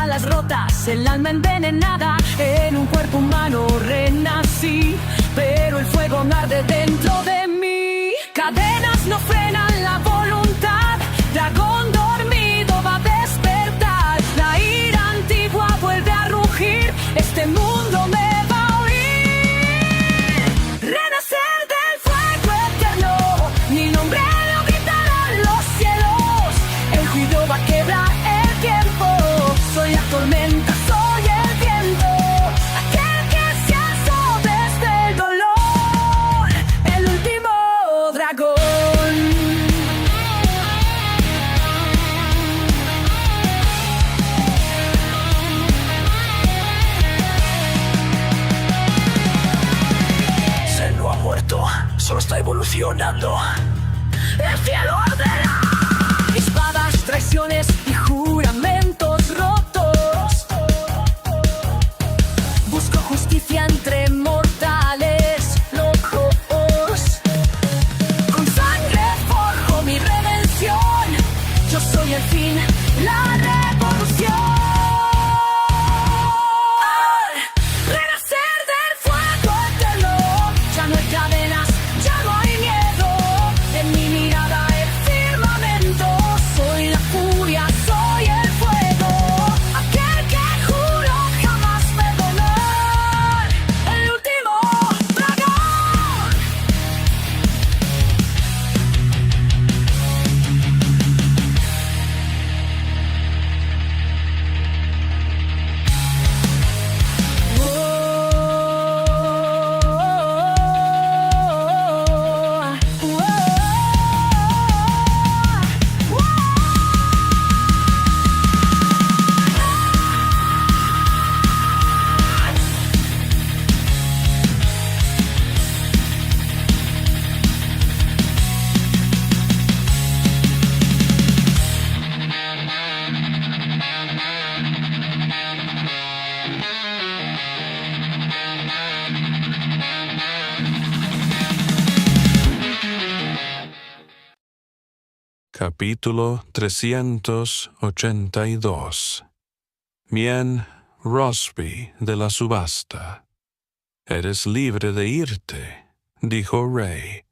alas rotas, el alma envenenada. En un cuerpo humano renací, pero el fuego no arde dentro de mí. Cadenas no frenan la voluntad, dragón dormido va a despertar. La ira antigua vuelve a rugir, este mundo me va a oír. Renacer del fuego eterno, mi nombre lo gritarán los cielos. El juicio va a quebrar el tiempo, soy la tormenta, soy el viento, aquel que se alzó desde el dolor, el último dragón. Se no ha muerto, solo está evolucionando. El cielo arderá. Espadas, traiciones y juramentos rotos. Busco justicia entre mortales locos. Con sangre forjo mi redención. Yo soy el fin, la revolución. Al renacer del fuego eterno, ya no hay cadenas, ya no hay miedo. En mi mirada el firmamento, soy la furia, soy el fuego, aquel que juro jamás perdonar, el último dragón. Capítulo 382. Mien Rosby de la subasta. Eres libre de irte, dijo Ray.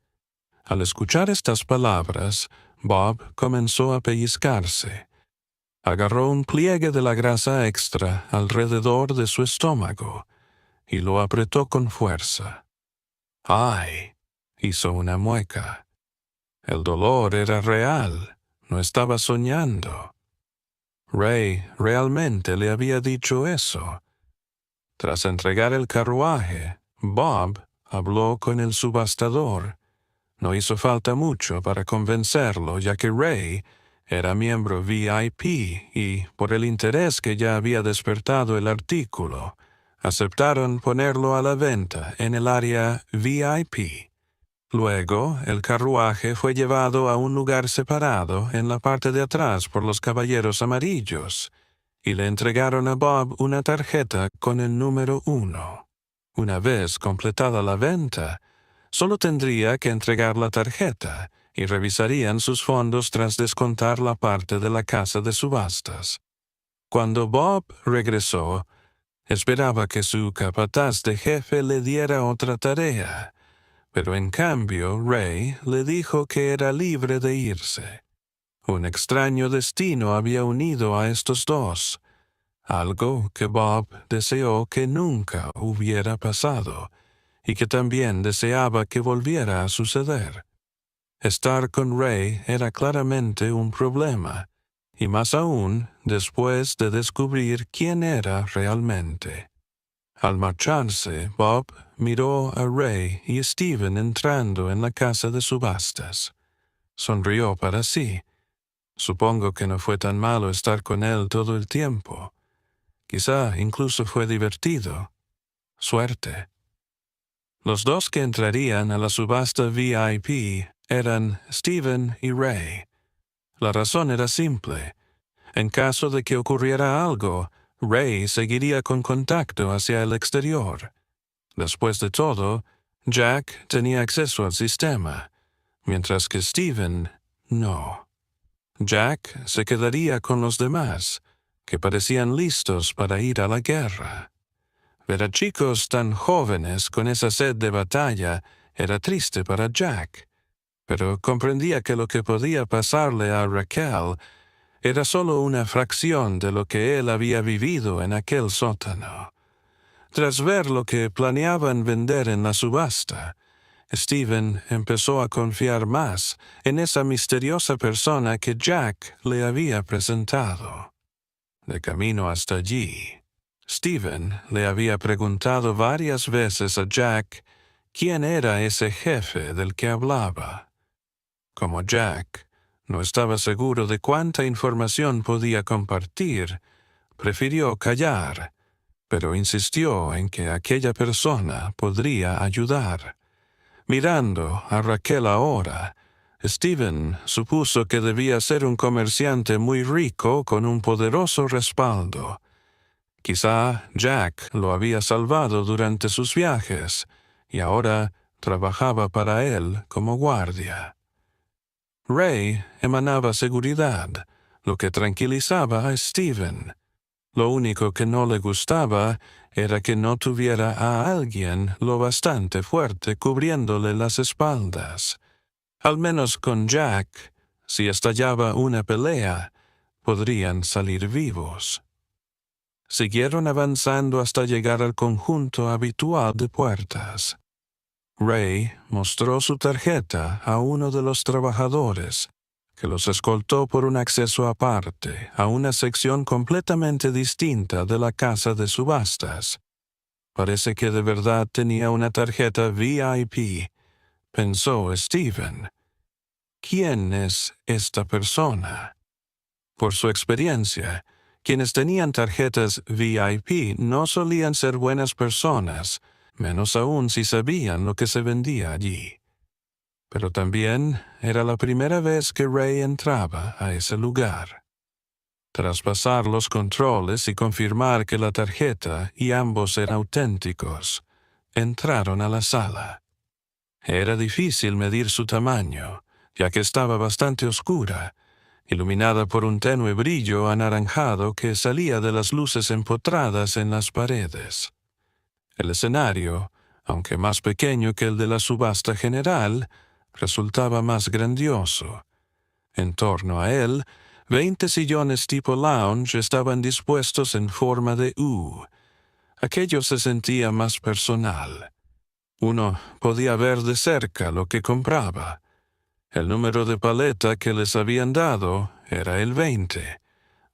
Al escuchar estas palabras, Bob comenzó a pellizcarse. Agarró un pliegue de la grasa extra alrededor de su estómago y lo apretó con fuerza. ¡Ay! Hizo una mueca. El dolor era real, no estaba soñando. Ray realmente le había dicho eso. Tras entregar el carruaje, Bob habló con el subastador. No hizo falta mucho para convencerlo, ya que Ray era miembro VIP y, por el interés que ya había despertado el artículo, aceptaron ponerlo a la venta en el área VIP. Luego, el carruaje fue llevado a un lugar separado en la parte de atrás por los caballeros amarillos, y le entregaron a Bob una tarjeta con el número 1. Una vez completada la venta, solo tendría que entregar la tarjeta y revisarían sus fondos tras descontar la parte de la casa de subastas. Cuando Bob regresó, esperaba que su capataz de jefe le diera otra tarea, pero en cambio Ray le dijo que era libre de irse. Un extraño destino había unido a estos dos, algo que Bob deseó que nunca hubiera pasado y que también deseaba que volviera a suceder. Estar con Ray era claramente un problema, y más aún después de descubrir quién era realmente. Al marcharse, Bob miró a Ray y Steven entrando en la casa de subastas. Sonrió para sí. Supongo que no fue tan malo estar con él todo el tiempo. Quizá incluso fue divertido. Suerte. Los dos que entrarían a la subasta VIP eran Steven y Ray. La razón era simple. En caso de que ocurriera algo, Ray seguiría con contacto hacia el exterior. Después de todo, Jack tenía acceso al sistema, mientras que Steven no. Jack se quedaría con los demás, que parecían listos para ir a la guerra. Ver a chicos tan jóvenes con esa sed de batalla era triste para Jack, pero comprendía que lo que podía pasarle a Raquel era solo una fracción de lo que él había vivido en aquel sótano. Tras ver lo que planeaban vender en la subasta, Stephen empezó a confiar más en esa misteriosa persona que Jack le había presentado. De camino hasta allí, Stephen le había preguntado varias veces a Jack quién era ese jefe del que hablaba. Como Jack no estaba seguro de cuánta información podía compartir, prefirió callar, pero insistió en que aquella persona podría ayudar. Mirando a Raquel ahora, Stephen supuso que debía ser un comerciante muy rico con un poderoso respaldo. Quizá Jack lo había salvado durante sus viajes y ahora trabajaba para él como guardia. Ray emanaba seguridad, lo que tranquilizaba a Stephen. Lo único que no le gustaba era que no tuviera a alguien lo bastante fuerte cubriéndole las espaldas. Al menos con Jack, si estallaba una pelea, podrían salir vivos. Siguieron avanzando hasta llegar al conjunto habitual de puertas. Ray mostró su tarjeta a uno de los trabajadores, que los escoltó por un acceso aparte a una sección completamente distinta de la casa de subastas. Parece que de verdad tenía una tarjeta VIP, pensó Stephen. ¿Quién es esta persona? Por su experiencia, quienes tenían tarjetas VIP no solían ser buenas personas, menos aún si sabían lo que se vendía allí. Pero también era la primera vez que Ray entraba a ese lugar. Tras pasar los controles y confirmar que la tarjeta y ambos eran auténticos, entraron a la sala. Era difícil medir su tamaño, ya que estaba bastante oscura, iluminada por un tenue brillo anaranjado que salía de las luces empotradas en las paredes. El escenario, aunque más pequeño que el de la subasta general, resultaba más grandioso. En torno a él, 20 sillones tipo lounge estaban dispuestos en forma de U. Aquello se sentía más personal. Uno podía ver de cerca lo que compraba. El número de paleta que les habían dado era el 20.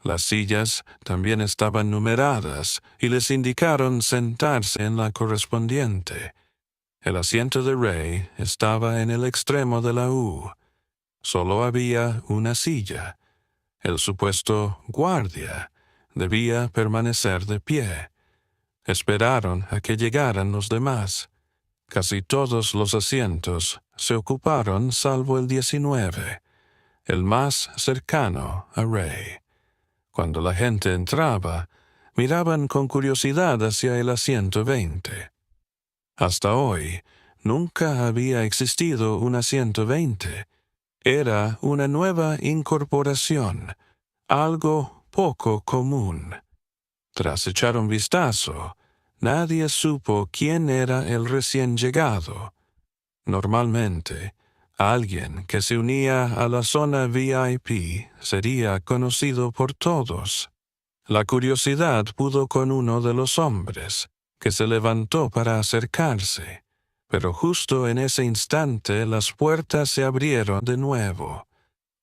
Las sillas también estaban numeradas y les indicaron sentarse en la correspondiente. El asiento de Ray estaba en el extremo de la U. Solo había una silla. El supuesto guardia debía permanecer de pie. Esperaron a que llegaran los demás. Casi todos los asientos se ocuparon salvo el 19, el más cercano a Ray. Cuando la gente entraba, miraban con curiosidad hacia el asiento 20. Hasta hoy, nunca había existido un asiento 20. Era una nueva incorporación, algo poco común. Tras echar un vistazo, nadie supo quién era el recién llegado. Normalmente, alguien que se unía a la zona VIP sería conocido por todos. La curiosidad pudo con uno de los hombres, que se levantó para acercarse, pero justo en ese instante las puertas se abrieron de nuevo.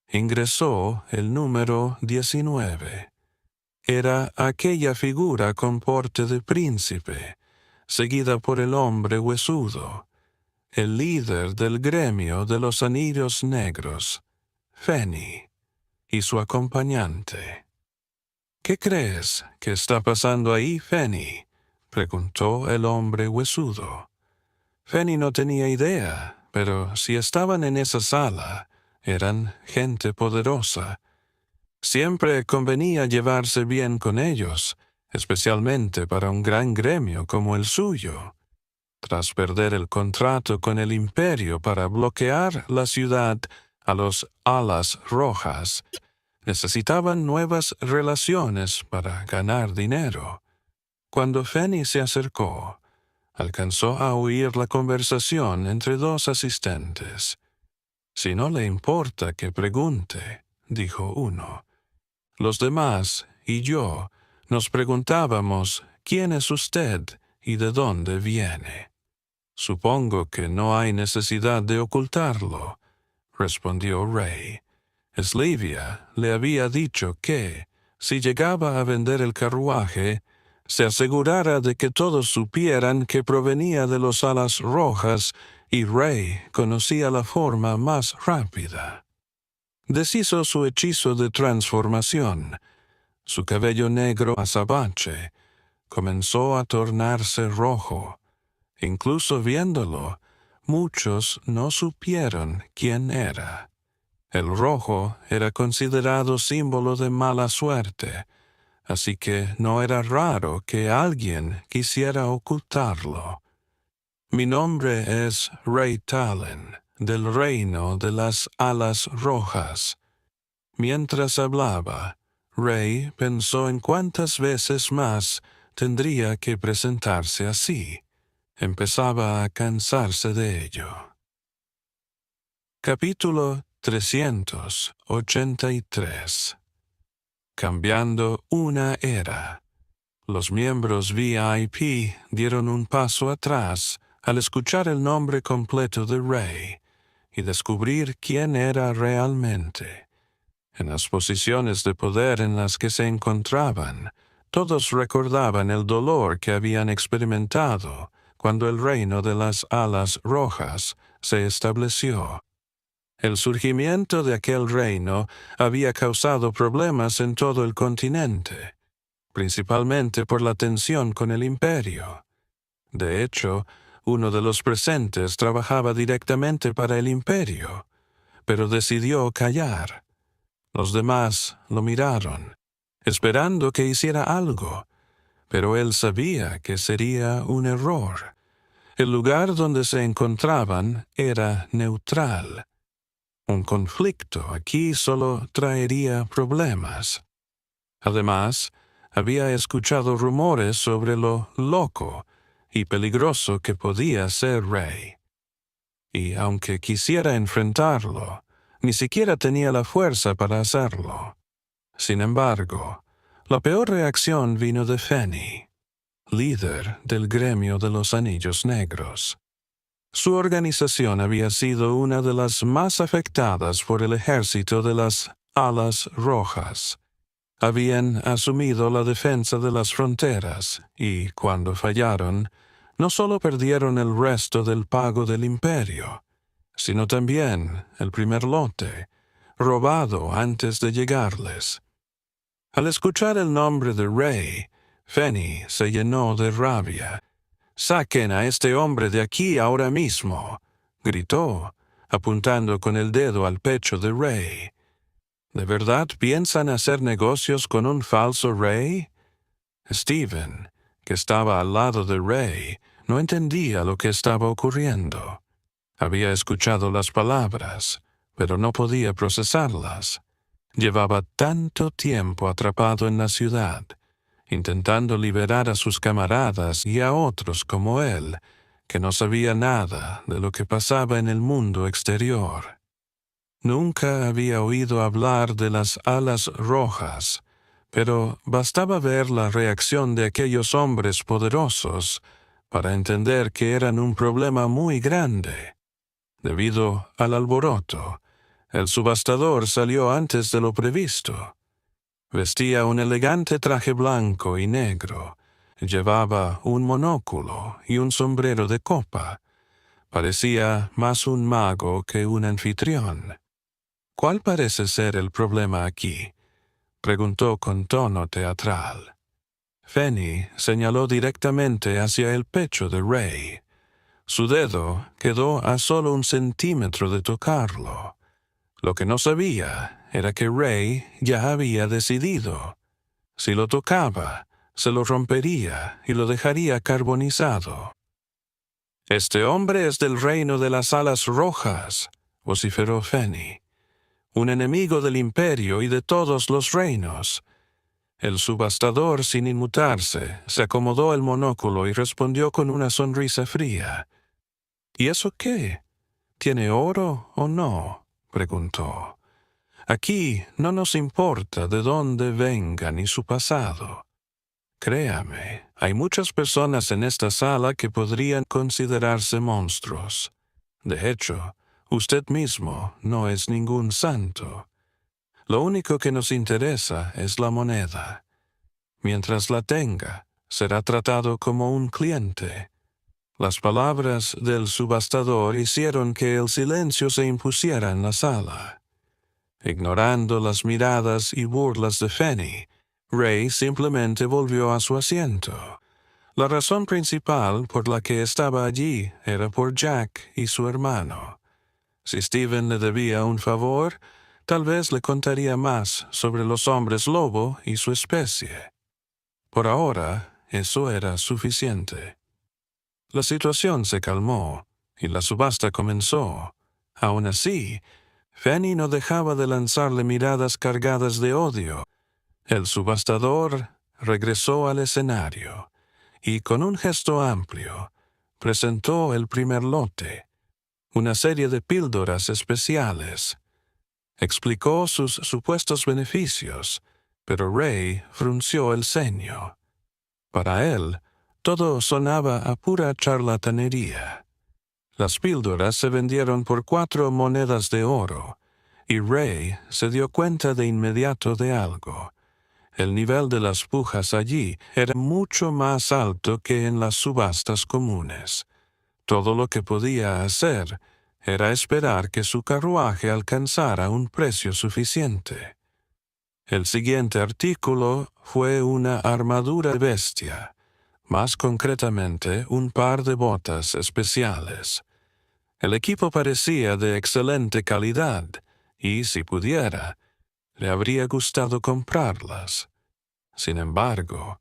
Ingresó el número 19. Era aquella figura con porte de príncipe, seguida por el hombre huesudo, el líder del gremio de los anillos negros, Fanny, y su acompañante. «¿Qué crees que está pasando ahí, Fanny?», preguntó el hombre huesudo. Fanny no tenía idea, pero si estaban en esa sala, eran gente poderosa. Siempre convenía llevarse bien con ellos, especialmente para un gran gremio como el suyo. Tras perder el contrato con el imperio para bloquear la ciudad a los Alas Rojas, Necesitaban nuevas relaciones para ganar dinero. Cuando Fanny se acercó, alcanzó a oír la conversación entre dos asistentes. «Si no le importa que pregunte», dijo uno. «Los demás y yo nos preguntábamos quién es usted y de dónde viene». «Supongo que no hay necesidad de ocultarlo», respondió Ray. Slavia le había dicho que, si llegaba a vender el carruaje, se asegurara de que todos supieran que provenía de los Alas Rojas y Ray conocía la forma más rápida. Deshizo su hechizo de transformación. Su cabello negro azabache comenzó a tornarse rojo. Incluso viéndolo, muchos no supieron quién era. El rojo era considerado símbolo de mala suerte, así que no era raro que alguien quisiera ocultarlo. «Mi nombre es Ray Talon, del reino de las Alas Rojas». Mientras hablaba, Ray pensó en cuántas veces más tendría que presentarse así. Empezaba a cansarse de ello. Capítulo 383. Cambiando una era. Los miembros VIP dieron un paso atrás al escuchar el nombre completo de Ray y descubrir quién era realmente. En las posiciones de poder en las que se encontraban, todos recordaban el dolor que habían experimentado cuando el reino de las Alas Rojas se estableció. El surgimiento de aquel reino había causado problemas en todo el continente, principalmente por la tensión con el imperio. De hecho, uno de los presentes trabajaba directamente para el imperio, pero decidió callar. Los demás lo miraron, esperando que hiciera algo, pero él sabía que sería un error. El lugar donde se encontraban era neutral. Un conflicto aquí solo traería problemas. Además, había escuchado rumores sobre lo loco y peligroso que podía ser Ray. Y aunque quisiera enfrentarlo, ni siquiera tenía la fuerza para hacerlo. Sin embargo, la peor reacción vino de Fanny, líder del gremio de los Anillos Negros. Su organización había sido una de las más afectadas por el ejército de las Alas Rojas. Habían asumido la defensa de las fronteras y, cuando fallaron, no solo perdieron el resto del pago del imperio, sino también el primer lote, robado antes de llegarles. Al escuchar el nombre de Ray, Fanny se llenó de rabia. «¡Saquen a este hombre de aquí ahora mismo!», gritó, apuntando con el dedo al pecho de Ray. «¿De verdad piensan hacer negocios con un falso Ray?» Stephen, que estaba al lado de Ray, no entendía lo que estaba ocurriendo. Había escuchado las palabras, pero no podía procesarlas. Llevaba tanto tiempo atrapado en la ciudad, intentando liberar a sus camaradas y a otros como él, que no sabía nada de lo que pasaba en el mundo exterior. Nunca había oído hablar de las Alas Rojas, pero bastaba ver la reacción de aquellos hombres poderosos para entender que eran un problema muy grande. Debido al alboroto, el subastador salió antes de lo previsto. Vestía un elegante traje blanco y negro. Llevaba un monóculo y un sombrero de copa. Parecía más un mago que un anfitrión. «¿Cuál parece ser el problema aquí?», preguntó con tono teatral. Fanny señaló directamente hacia el pecho de Ray. Su dedo quedó a solo 1 centímetro de tocarlo. Lo que no sabía era que Ray ya había decidido. Si lo tocaba, se lo rompería y lo dejaría carbonizado. «Este hombre es del reino de las Alas Rojas», vociferó Fanny. un enemigo del imperio y de todos los reinos. El subastador, sin inmutarse, se acomodó el monóculo y respondió con una sonrisa fría. ¿Y eso qué? ¿Tiene oro o no?, preguntó. Aquí no nos importa de dónde venga ni su pasado. Créame, hay muchas personas en esta sala que podrían considerarse monstruos. De hecho, usted mismo no es ningún santo. Lo único que nos interesa es la moneda. Mientras la tenga, será tratado como un cliente. Las palabras del subastador hicieron que el silencio se impusiera en la sala. Ignorando las miradas y burlas de Fanny, Ray simplemente volvió a su asiento. La razón principal por la que estaba allí era por Jack y su hermano. Si Stephen le debía un favor, tal vez le contaría más sobre los hombres lobo y su especie. Por ahora, eso era suficiente. La situación se calmó y la subasta comenzó. Aún así, Fanny no dejaba de lanzarle miradas cargadas de odio. El subastador regresó al escenario y, con un gesto amplio, presentó el primer lote, una serie de píldoras especiales. Explicó sus supuestos beneficios, pero Ray frunció el ceño. Para él, todo sonaba a pura charlatanería. Las píldoras se vendieron por 4 monedas de oro, y Ray se dio cuenta de inmediato de algo. El nivel de las pujas allí era mucho más alto que en las subastas comunes. Todo lo que podía hacer era esperar que su carruaje alcanzara un precio suficiente. El siguiente artículo fue una armadura bestia, más concretamente un par de botas especiales. El equipo parecía de excelente calidad y, si pudiera, le habría gustado comprarlas. Sin embargo,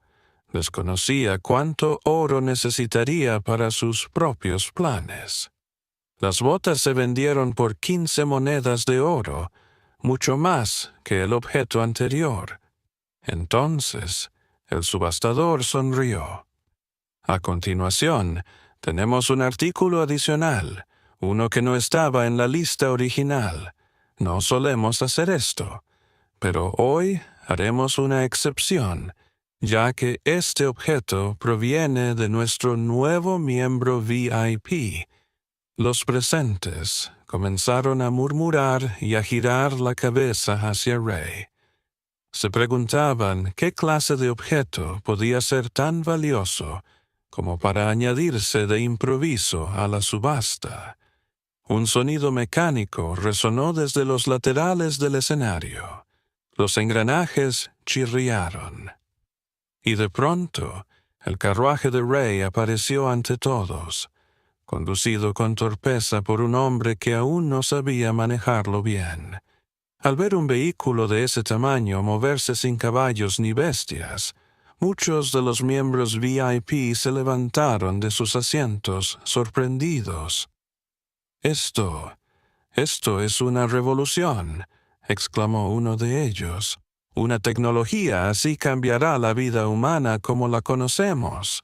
desconocía cuánto oro necesitaría para sus propios planes. Las botas se vendieron por 15 monedas de oro, mucho más que el objeto anterior. Entonces, el subastador sonrió. A continuación, tenemos un artículo adicional, uno que no estaba en la lista original. No solemos hacer esto, pero hoy haremos una excepción, ya que este objeto proviene de nuestro nuevo miembro VIP. Los presentes comenzaron a murmurar y a girar la cabeza hacia Ray. Se preguntaban qué clase de objeto podía ser tan valioso como para añadirse de improviso a la subasta. Un sonido mecánico resonó desde los laterales del escenario. Los engranajes chirriaron. Y de pronto, el carruaje de Ray apareció ante todos, conducido con torpeza por un hombre que aún no sabía manejarlo bien. Al ver un vehículo de ese tamaño moverse sin caballos ni bestias, muchos de los miembros VIP se levantaron de sus asientos, sorprendidos. Esto es una revolución», exclamó uno de ellos. «Una tecnología así cambiará la vida humana como la conocemos».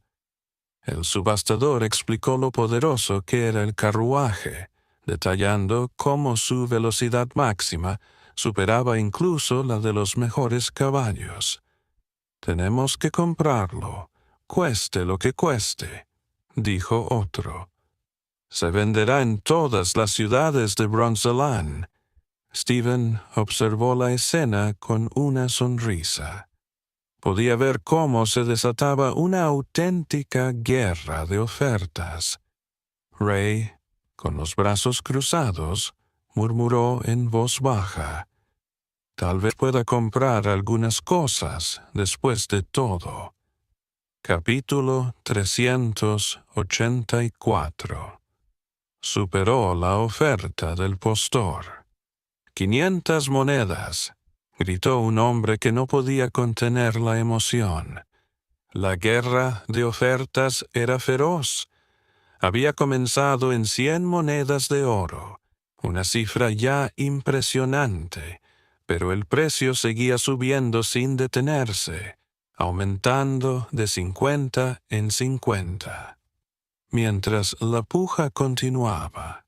El subastador explicó lo poderoso que era el carruaje, detallando cómo su velocidad máxima superaba incluso la de los mejores caballos. «Tenemos que comprarlo, cueste lo que cueste», dijo otro. «Se venderá en todas las ciudades de Bronzeland». Stephen observó la escena con una sonrisa. Podía ver cómo se desataba una auténtica guerra de ofertas. Ray, con los brazos cruzados, murmuró en voz baja: «Tal vez pueda comprar algunas cosas después de todo». Capítulo 384. Superó la oferta del postor. «500 monedas», gritó un hombre que no podía contener la emoción. La guerra de ofertas era feroz. Había comenzado en 100 monedas de oro, una cifra ya impresionante, pero el precio seguía subiendo sin detenerse, aumentando de 50 en 50. Mientras la puja continuaba,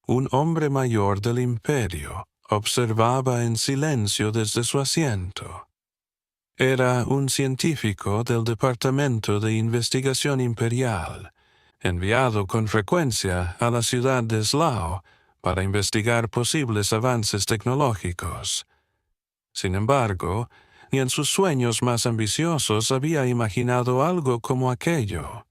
un hombre mayor del imperio observaba en silencio desde su asiento. Era un científico del Departamento de Investigación Imperial, enviado con frecuencia a la ciudad de Slough para investigar posibles avances tecnológicos. Sin embargo, ni en sus sueños más ambiciosos había imaginado algo como aquello.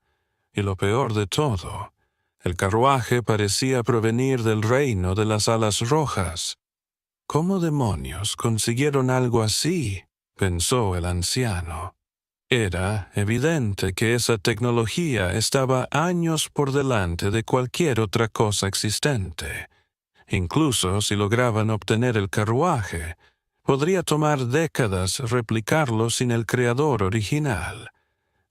Y lo peor de todo, el carruaje parecía provenir del reino de las alas rojas. ¿Cómo demonios consiguieron algo así?, pensó el anciano. Era evidente que esa tecnología estaba años por delante de cualquier otra cosa existente. Incluso si lograban obtener el carruaje, podría tomar décadas replicarlo sin el creador original.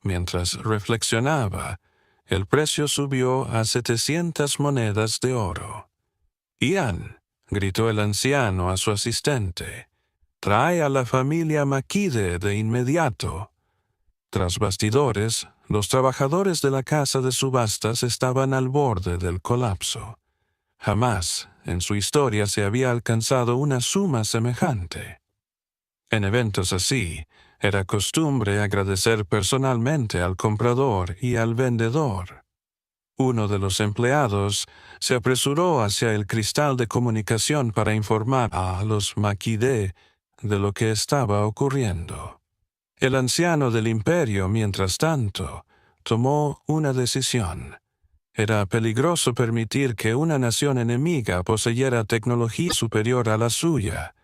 Mientras reflexionaba, el precio subió a 700 monedas de oro. «Ian», gritó el anciano a su asistente, «trae a la familia Makide de inmediato». Tras bastidores, los trabajadores de la casa de subastas estaban al borde del colapso. Jamás en su historia se había alcanzado una suma semejante. En eventos así, era costumbre agradecer personalmente al comprador y al vendedor. Uno de los empleados se apresuró hacia el cristal de comunicación para informar a los Makide de lo que estaba ocurriendo. El anciano del imperio, mientras tanto, tomó una decisión. Era peligroso permitir que una nación enemiga poseyera tecnología superior a la suya.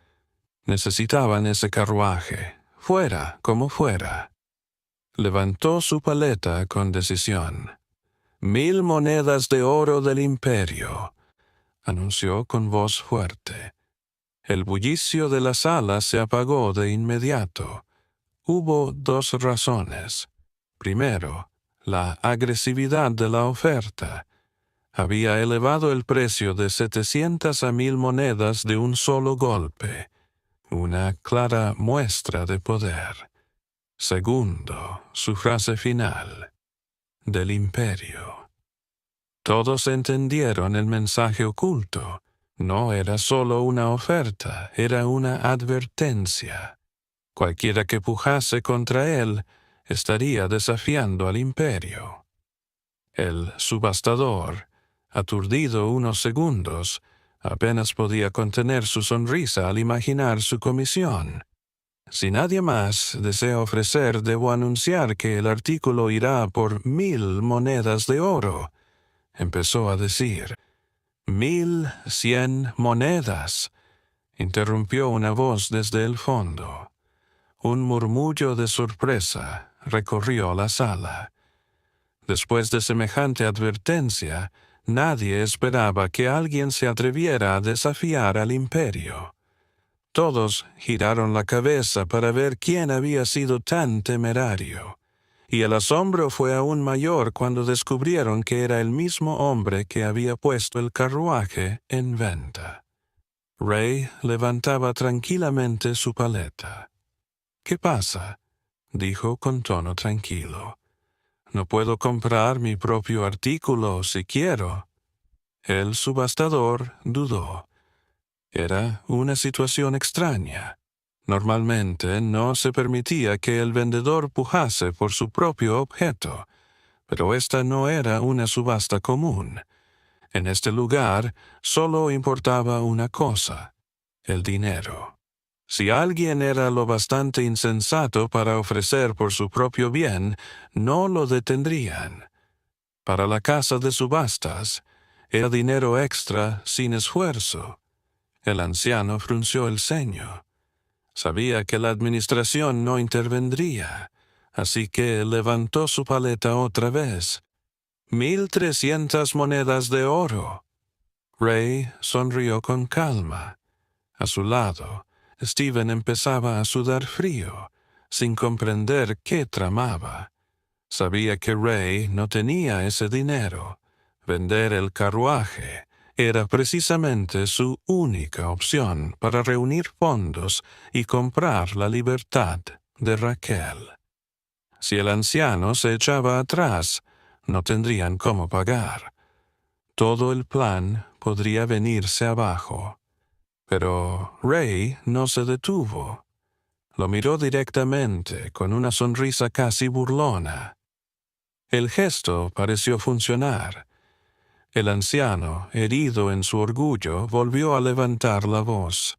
Necesitaban ese carruaje, fuera como fuera. Levantó su paleta con decisión. 1000 monedas de oro del imperio, anunció con voz fuerte. El bullicio de la sala se apagó de inmediato. Hubo 2 razones. Primero, la agresividad de la oferta. Había elevado el precio de 700 a 1000 monedas de un solo golpe. Una clara muestra de poder. Segundo, su frase final. Del imperio. Todos entendieron el mensaje oculto. No era solo una oferta, era una advertencia. Cualquiera que pujase contra él estaría desafiando al imperio. El subastador, aturdido unos segundos, apenas podía contener su sonrisa al imaginar su comisión. Si nadie más desea ofrecer, debo anunciar que el artículo irá por 1000 monedas de oro, empezó a decir. 1100 monedas, interrumpió una voz desde el fondo. Un murmullo de sorpresa recorrió la sala. Después de semejante advertencia, nadie esperaba que alguien se atreviera a desafiar al imperio. Todos giraron la cabeza para ver quién había sido tan temerario, y el asombro fue aún mayor cuando descubrieron que era el mismo hombre que había puesto el carruaje en venta. Ray levantaba tranquilamente su paleta. «¿Qué pasa?», dijo con tono tranquilo. «No puedo comprar mi propio artículo si quiero». El subastador dudó. Era una situación extraña. Normalmente no se permitía que el vendedor pujase por su propio objeto, pero esta no era una subasta común. En este lugar solo importaba una cosa: el dinero. Si alguien era lo bastante insensato para ofrecer por su propio bien, no lo detendrían. Para la casa de subastas, era dinero extra sin esfuerzo. El anciano frunció el ceño. Sabía que la administración no intervendría, así que levantó su paleta otra vez. 1300 monedas de oro. Ray sonrió con calma. A su lado, Stephen empezaba a sudar frío, sin comprender qué tramaba. Sabía que Ray no tenía ese dinero. Vender el carruaje era precisamente su única opción para reunir fondos y comprar la libertad de Raquel. Si el anciano se echaba atrás, no tendrían cómo pagar. Todo el plan podría venirse abajo. Pero Ray no se detuvo. Lo miró directamente con una sonrisa casi burlona. El gesto pareció funcionar. El anciano, herido en su orgullo, volvió a levantar la voz.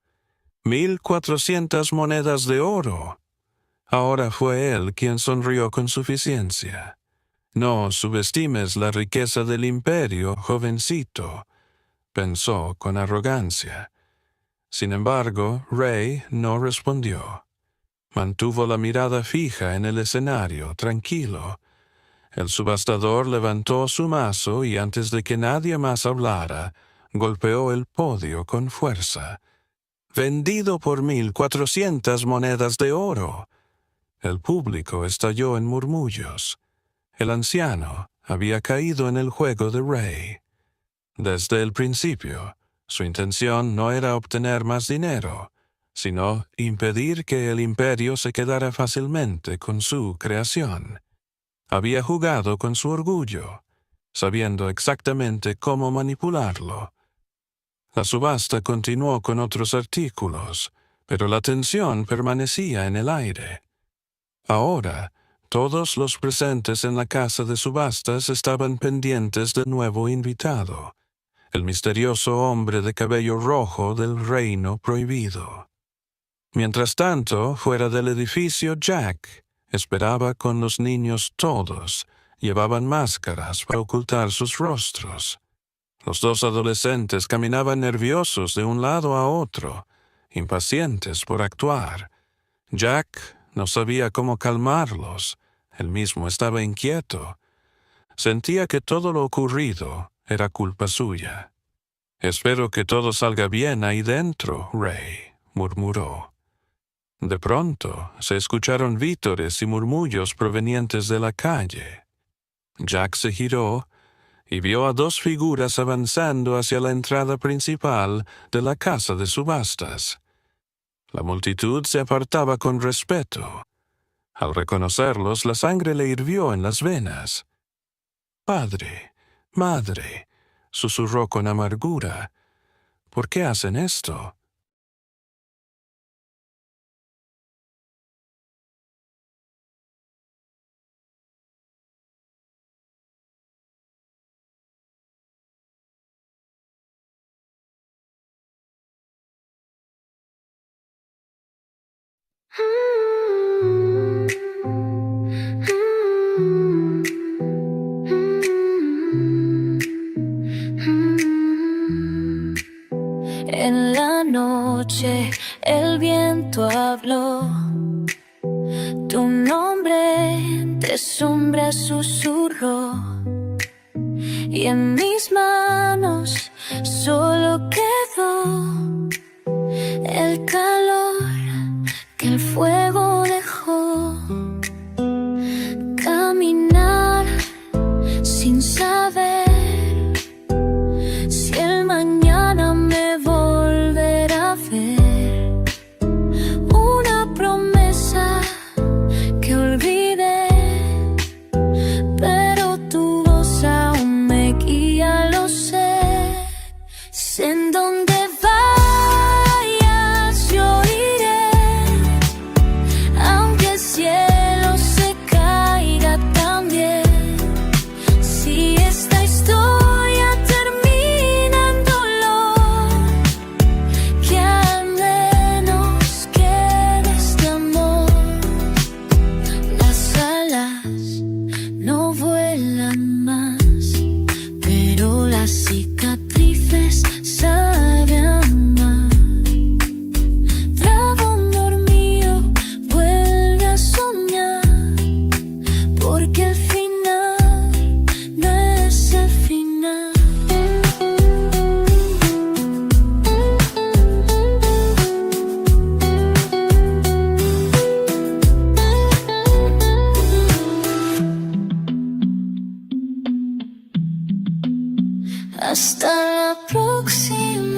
1,400 monedas de oro. Ahora fue él quien sonrió con suficiencia. No subestimes la riqueza del imperio, jovencito, pensó con arrogancia. Sin embargo, Ray no respondió. Mantuvo la mirada fija en el escenario, tranquilo. El subastador levantó su mazo y antes de que nadie más hablara, golpeó el podio con fuerza. «¡Vendido por 1,400 monedas de oro!». El público estalló en murmullos. El anciano había caído en el juego de Ray. Desde el principio, su intención no era obtener más dinero, sino impedir que el imperio se quedara fácilmente con su creación. Había jugado con su orgullo, sabiendo exactamente cómo manipularlo. La subasta continuó con otros artículos, pero la tensión permanecía en el aire. Ahora, todos los presentes en la casa de subastas estaban pendientes del nuevo invitado, el misterioso hombre de cabello rojo del reino prohibido. Mientras tanto, fuera del edificio, Jack esperaba con los niños todos. Llevaban máscaras para ocultar sus rostros. Los dos adolescentes caminaban nerviosos de un lado a otro, impacientes por actuar. Jack no sabía cómo calmarlos. Él mismo estaba inquieto. Sentía que todo lo ocurrido era culpa suya. «Espero que todo salga bien ahí dentro, Ray», murmuró. De pronto se escucharon vítores y murmullos provenientes de la calle. Jack se giró y vio a dos figuras avanzando hacia la entrada principal de la casa de subastas. La multitud se apartaba con respeto. Al reconocerlos, la sangre le hirvió en las venas. «Padre, madre», susurró con amargura, «¿por qué hacen esto?». En la noche el viento habló, tu nombre de sombra susurró, y en mis manos solo quedó el calor que el fuego dejó. Caminar sin saber si el mañana me volverá a ver. Una promesa que olvidé, pero tu voz aún me guía, lo sé. Sé en dónde vayas yo iré, aunque el cielo se caiga también. Si esta Hasta la próxima.